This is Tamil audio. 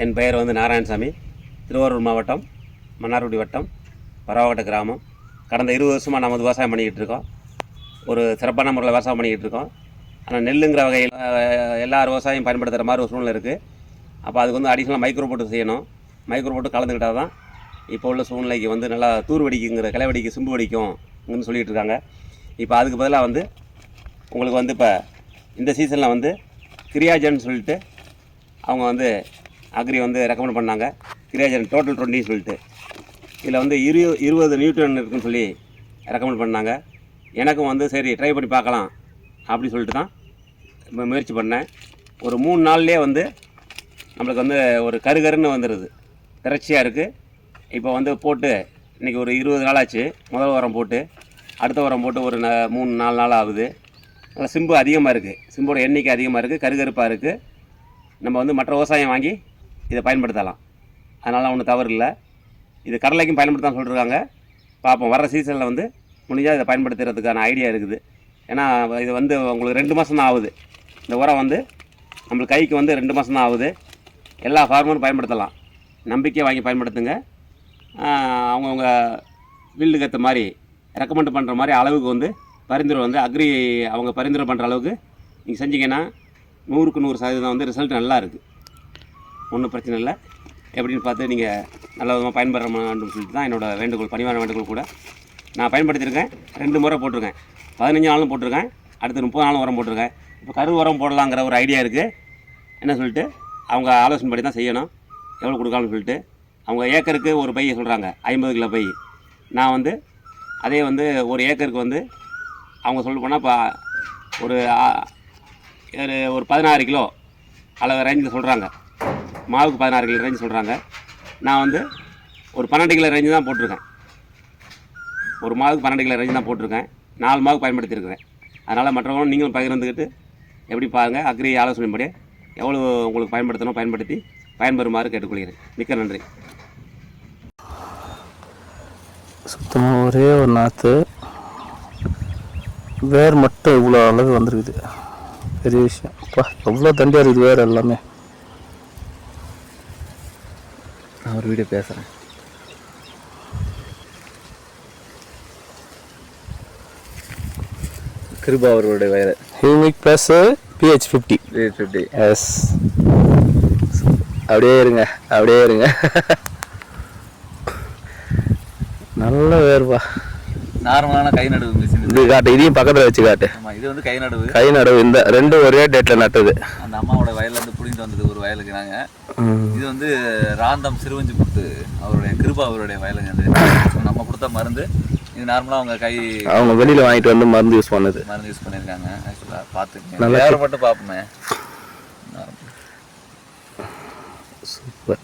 என் பெயர் வந்து நாராயணசாமி. திருவாரூர் மாவட்டம் மன்னார்குடி வட்டம் பரவாக்கட்டை கிராமம். கடந்த 20 வருஷமாக நம்ம விவசாயம் பண்ணிக்கிட்டு இருக்கோம். ஒரு சிறப்பான முறையில் விவசாயம் பண்ணிக்கிட்டு இருக்கோம். ஆனால் நெல்லுங்கிற வகையில் எல்லா விவசாயம் பயன்படுத்துகிற மாதிரி ஒரு சூழ்நிலை இருக்குது. அப்போ அதுக்கு வந்து அடிஷனலாக மைக்ரோ போட்டு செய்யணும். மைக்ரோ போட்டு கலந்துக்கிட்டால் தான் இப்போ உள்ள சூழ்நிலைக்கு வந்து நல்லா தூர் வெடிக்குங்கிற கிளை வெடிக்கு சிம்பு வெடிக்கும்னு சொல்லிகிட்டு இருக்காங்க. இப்போ அதுக்கு பதிலாக வந்து உங்களுக்கு வந்து இப்போ இந்த சீசனில் வந்து கிரியாஜன் சொல்லிட்டு அவங்க வந்து அக்ரி வந்து ரெக்கமெண்ட் பண்ணாங்க. கிரியாஜன் டோட்டல் 20 சொல்லிட்டு இதில் வந்து 20 நியூட்டன் இருக்குன்னு சொல்லி ரெக்கமெண்ட் பண்ணாங்க. எனக்கும் வந்து சரி ட்ரை பண்ணி பார்க்கலாம் அப்படி சொல்லிட்டு தான் முயற்சி பண்ணேன். ஒரு 3 நாள்லேயே வந்து நம்மளுக்கு வந்து ஒரு கருகருன்னு வந்துடுது, திரட்சியாக இருக்குது. இப்போ வந்து போட்டு இன்றைக்கி ஒரு 20 நாள் ஆச்சு. முதல் வாரம் போட்டு அடுத்த வாரம் போட்டு ஒரு 3-4 நாள் ஆகுது. நல்லா சிம்பு அதிகமாக இருக்குது, சிம்போட எண்ணிக்கை அதிகமாக இருக்குது, கருகருப்பாக இருக்குது. நம்ம வந்து மற்ற விவசாயம் வாங்கி இதை பயன்படுத்தலாம். அதனால் ஒன்றும் தவறு இல்லை. இது கடலைக்கும் பயன்படுத்தலாம் சொல்லியிருக்காங்க. பார்ப்போம், வர்ற சீசனில் வந்து முடிஞ்சால் இதை பயன்படுத்துறதுக்கான ஐடியா இருக்குது. ஏன்னா இது வந்து உங்களுக்கு 2 மாதம் தான் ஆகுது. இந்த உரம் வந்து நம்மளுக்கு கைக்கு வந்து 2 மாதம் தான் ஆகுது. எல்லா ஃபார்மரும் பயன்படுத்தலாம். நம்பிக்கையை வாங்கி பயன்படுத்துங்க. அவங்கவுங்க ஃபீல்டுக்கு ஏற்ற மாதிரி ரெக்கமெண்ட் பண்ணுற மாதிரி அளவுக்கு வந்து பரிந்துரை வந்து அக்ரி அவங்க பரிந்துரை பண்ணுற அளவுக்கு நீங்கள் செஞ்சிங்கன்னா 100க்கு 100% வந்து ரிசல்ட் நல்லா இருக்குது. ஒன்றும் பிரச்சனை இல்லை. எப்படின்னு பார்த்து நீங்கள் நல்ல விதமாக பயன்பெற வேண்டும் சொல்லிட்டு தான் என்னோடய வேண்டுகோள், பணிவான வேண்டுகோள் கூட. நான் பயன்படுத்தியிருக்கேன். 2 முறை போட்டிருக்கேன். 15 நாளும் போட்டிருக்கேன், அடுத்து 30 நாளும் உரம் போட்டிருக்கேன். இப்போ கரு உரம் போடலாங்கிற ஒரு ஐடியா இருக்குது. என்ன சொல்லிட்டு அவங்க ஆலோசனை படி தான் செய்யணும், எவ்வளோ கொடுக்கலாம்னு சொல்லிட்டு. அவங்க ஏக்கருக்கு ஒரு பை சொல்கிறாங்க, 50 கிலோ பை. நான் வந்து அதே வந்து ஒரு ஏக்கருக்கு வந்து அவங்க சொல்ல போனால் இப்போ ஒரு 16 கிலோ அளவு ரேஞ்சில் சொல்கிறாங்க. மாவுக்கு 16 கிலோ ரேஞ்சு சொல்கிறாங்க. நான் வந்து ஒரு 12 கிலோ ரேஞ்சு தான் போட்டிருக்கேன். ஒரு மாவுக்கு 12 கிலோ ரேஞ்சு தான் போட்டிருக்கேன். 4 மாவுக்கு பயன்படுத்தியிருக்கிறேன். அதனால் மற்றவங்களும் நீங்களும் பகிர்ந்துக்கிட்டு எப்படி பாருங்கள், அக்ரி ஆலோசனைப்படி எவ்வளோ உங்களுக்கு பயன்படுத்தணும் பயன்படுத்தி பயன்பெறுமாறு கேட்டுக்கொள்கிறேன். மிக்க நன்றி. சுத்தமாக ஒரே ஒரு நாற்று வேர் மட்டும் இவ்வளோ அளவு வந்துருக்குது. பெரிய விஷயம். அப்பா எவ்வளோ தண்டியாக இருக்குது வேறு எல்லாமே. நான் ஒரு வீடியோ பேசுகிறேன். கிருபா அவர்களுடைய வயலை ஹியூமிக் ப்ளஸ் pH 50. எஸ், அப்படியே இருங்க, அப்படியே இருங்க. நல்ல வேர்வா. நார்மலான கை நடுவு மிஷின் இது காட்டு. இதையும் பக்கத்தில் வச்சு காட்டு. ஆமாம், இது வந்து கை நடுவு. கை நடுவு. இந்த 2 ஒரே டேட்டில் நட்டது. அந்த அம்மாவோட வயலேருந்து பிடிங்கிட்டு வந்தது ஒரு வயலுக்கு நாங்கள். இது வந்து ராந்தம் சிறுவஞ்சி கொடுத்து அவருடைய கிருபா அவருடைய வயலுங்க. அது நம்ம கொடுத்த மருந்து. இது நார்மலாக அவங்க வெளியில் வாங்கிட்டு வந்து மருந்து யூஸ் பண்ணியிருக்காங்க. ஆக்சுவலாக பார்த்துக்கங்க, வேறு மட்டும் பார்ப்போமே. சூப்பர்.